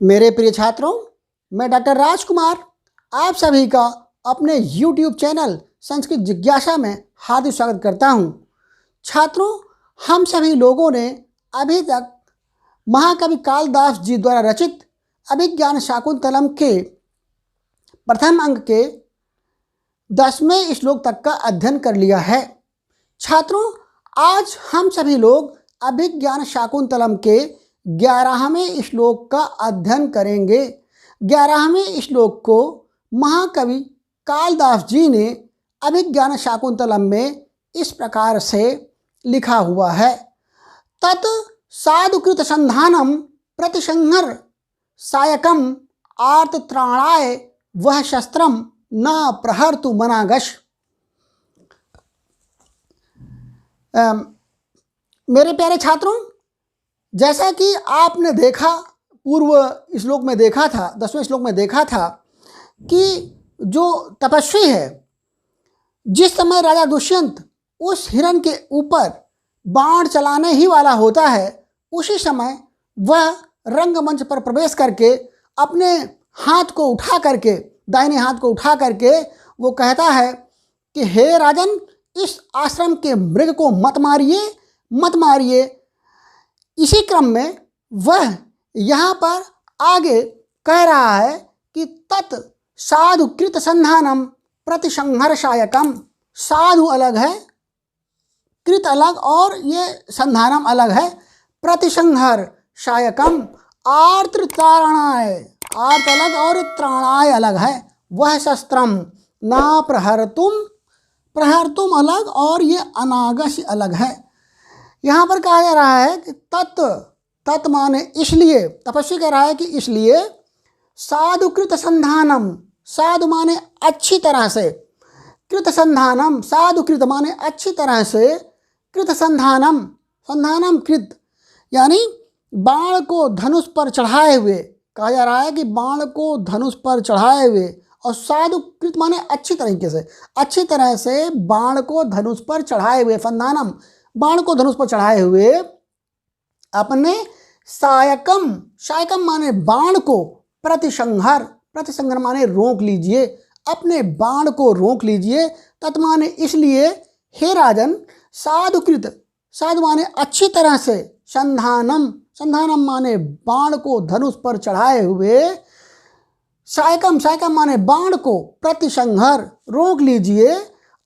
मेरे प्रिय छात्रों, मैं डॉक्टर राजकुमार आप सभी का अपने YouTube चैनल संस्कृत जिज्ञासा में हार्दिक स्वागत करता हूं। छात्रों, हम सभी लोगों ने अभी तक महाकवि कालिदास जी द्वारा रचित अभिज्ञान शाकुंतलम के प्रथम अंक के 10वें श्लोक तक का अध्ययन कर लिया है। छात्रों, आज हम सभी लोग अभिज्ञान शाकुंतलम के 11वें श्लोक का अध्ययन करेंगे। 11वें श्लोक को महाकवि कालिदास जी ने अभिज्ञान शाकुंतलम में इस प्रकार से लिखा हुआ है। तत् साधुकृत संधानम प्रतिसंहर सायकम आर्तत्राणाय वह शस्त्रम न प्रहर्तु मनागश। मेरे प्यारे छात्रों, जैसा कि आपने देखा, पूर्व श्लोक में देखा था, 10वें श्लोक में देखा था कि जो तपस्वी है, जिस समय राजा दुष्यंत उस हिरण के ऊपर बाण चलाने ही वाला होता है, उसी समय वह रंगमंच पर प्रवेश करके अपने हाथ को उठा करके, दाहिने हाथ को उठा करके वो कहता है कि हे राजन, इस आश्रम के मृग को मत मारिए, मत मारिए। इसी क्रम में वह यहाँ पर आगे कह रहा है कि तत् साधुकृत संधानम प्रतिसंहर्षायकम। साधु अलग है, कृत अलग, और ये संधानम अलग है। प्रतिसंहर शायकम आर्तत्राणाय, आर्त अलग और त्राणाय अलग है। वह शस्त्रम ना प्रहर्तुम, प्रहर्तुम अलग और ये अनागश अलग है। यहाँ पर कहा जा रहा है कि तत् माने इसलिए, तपस्वी कह रहा है कि इसलिए साधुकृत संधानम, साधु माने अच्छी तरह से, कृत संधानम, साधुकृत माने अच्छी तरह से, कृत संधानम, संधानम कृत यानी बाण को धनुष पर चढ़ाए हुए, कहा जा रहा है कि बाण को धनुष पर चढ़ाए हुए, और साधुकृत माने अच्छी तरीके से, अच्छी तरह से बाण को धनुष पर चढ़ाए हुए, संधानम बाण को धनुष पर चढ़ाए हुए अपने सायकम, सायकम माने बाण को, प्रतिसंहर, प्रतिसंहर माने रोक लीजिए, अपने बाण को रोक लीजिए। तत् माने इसलिए, हे राजन, साधुकृत, साधु माने अच्छी तरह से, संधानम, संधानम माने बाण को धनुष पर चढ़ाए हुए, सायकम, सायकम माने बाण को, प्रतिसंहर रोक लीजिए,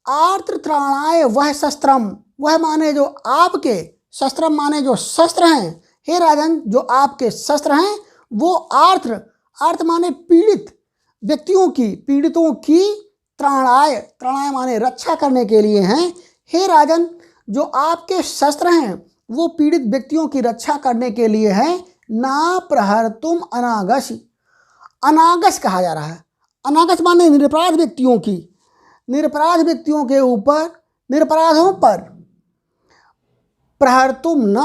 आर्तत्राणाय वह शस्त्रम, वह माने जो आपके, शस्त्रम माने जो शस्त्र हैं, हे राजन, जो आपके शस्त्र हैं वो आर्थ, आर्थ माने पीड़ित व्यक्तियों की, पीड़ितों की, त्राणाय, त्राणाय माने रक्षा करने के लिए हैं। हे राजन, जो आपके शस्त्र हैं वो पीड़ित व्यक्तियों की रक्षा करने के लिए हैं। ना प्रहर्तुम अनागश, अनागश कहा जा रहा है। अनागश माने निरपराध व्यक्तियों की, निरपराध व्यक्तियों के ऊपर, निरपराधों पर प्रहर्तुम न,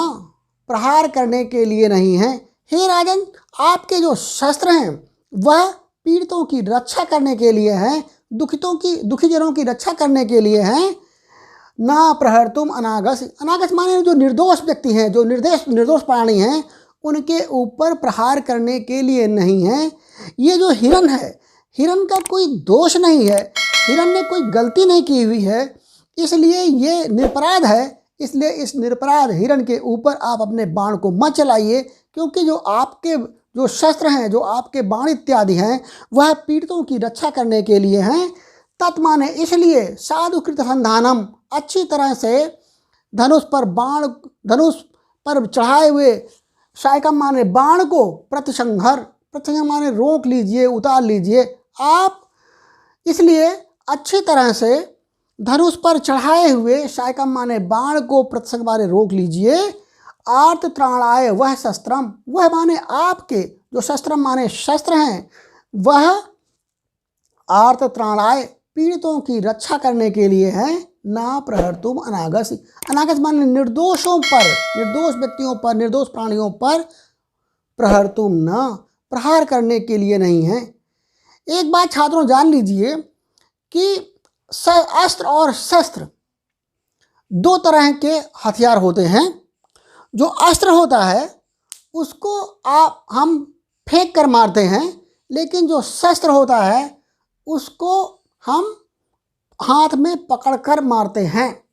प्रहार करने के लिए नहीं है। हे राजन, आपके जो शस्त्र हैं वह पीड़ितों की रक्षा करने के लिए हैं, दुखितों की, दुखीजनों की रक्षा करने के लिए हैं। ना प्रहर्तुम अनागश, अनागश माने जो निर्दोष व्यक्ति हैं, जो निर्दोष प्राणी हैं, उनके ऊपर प्रहार करने के लिए नहीं है। ये जो हिरण है, हिरण का कोई दोष नहीं है, हिरण ने कोई गलती नहीं की हुई है, इसलिए ये निरपराध है। इसलिए इस निरपराध हिरण के ऊपर आप अपने बाण को मत चलाइए, क्योंकि जो आपके जो शस्त्र हैं, जो आपके बाण इत्यादि हैं, वह पीड़ितों की रक्षा करने के लिए हैं। तत् माने इसलिए, साधुकृत संधानम, अच्छी तरह से धनुष पर बाण, धनुष पर चढ़ाए हुए, सायकम माने बाण को, प्रतिसंहर, प्रतिसंहर माने रोक लीजिए, उतार लीजिए आप। इसलिए अच्छी तरह से धनुष पर चढ़ाए हुए, सायकम माने बाण को, प्रतिसंहर माने रोक लीजिए। आर्त त्राणाय वह शस्त्रम, वह माने आपके जो शस्त्रम माने शस्त्र हैं, वह आर्त त्राणाय पीड़ितों की रक्षा करने के लिए है। ना प्रहर्तुम अनागश, अनागश माने निर्दोषों पर, निर्दोष व्यक्तियों पर, निर्दोष प्राणियों पर प्रहर्तुम न, प्रहार करने के लिए नहीं है। एक बात छात्रों जान लीजिए कि अस्त्र और शस्त्र दो तरह के हथियार होते हैं। जो अस्त्र होता है उसको हम फेंक कर मारते हैं, लेकिन जो शस्त्र होता है उसको हम हाथ में पकड़ कर मारते हैं।